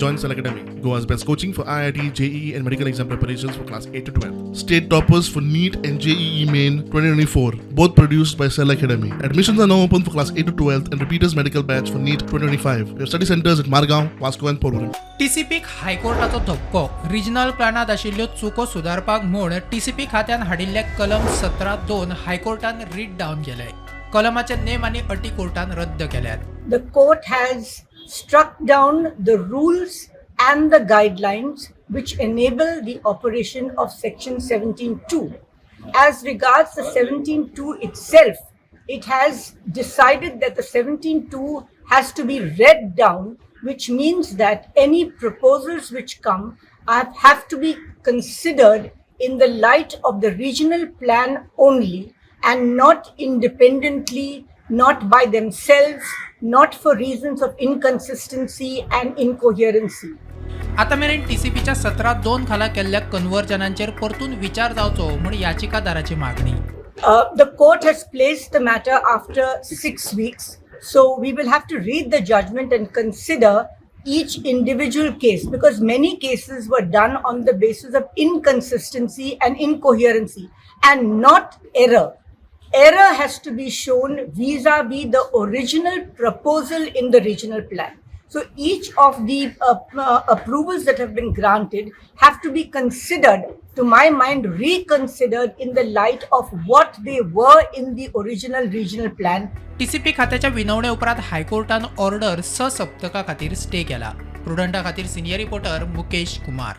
Join Cell Academy, Goa's best coaching for IIT, JEE and medical exam preparations for class 8 to 12. State toppers for NEET and JEE Main 2024, both produced by Cell Academy. Admissions are now open for class 8 to 12th and repeaters medical batch for NEET 2025. We have study centers at Margao, Vasco and Porvorim. टीसीपीक हायकोर्टाचो धक्को. Regional प्लॅनात आशिल्ल्यो चुको सुदारपाक म्हूण TCP खात्यान हाडिल्ले कलम 17(2) हायकोर्टान read down केले. कलमाचे name आनी अटी कोर्टान रद्द केल्यात. The court has struck down the rules and the guidelines which enable the operation of Section 17(2). As regards the 17(2) itself, it has decided that the 17(2) has to be read down, which means that any proposals which come have to be considered in the light of the regional plan only and not independently, not by themselves, not for reasons of inconsistency and incoherency. आता मेरेन टीसीपीच्या 17(2) खाला केल्ल्या कन्वर्जनांचेर परतून विचार जावचो म्हूण याचिकादाराची मागणी. The court has placed the matter after 6 weeks, so we will have to read the judgment and consider each individual case, because many cases were done on the basis of inconsistency and incoherency and not error. Error has to be shown vis-a-vis the original proposal in the regional plan. So each of the approvals that have been granted have to be considered, to my mind, reconsidered in the light of what they were in the original regional plan. TCP खात्याच्या विनवणे उपरांत हायकोर्टान order 6 सप्तका खातीर stay केला. प्रुडंटा खातीर senior reporter Mukesh Kumar.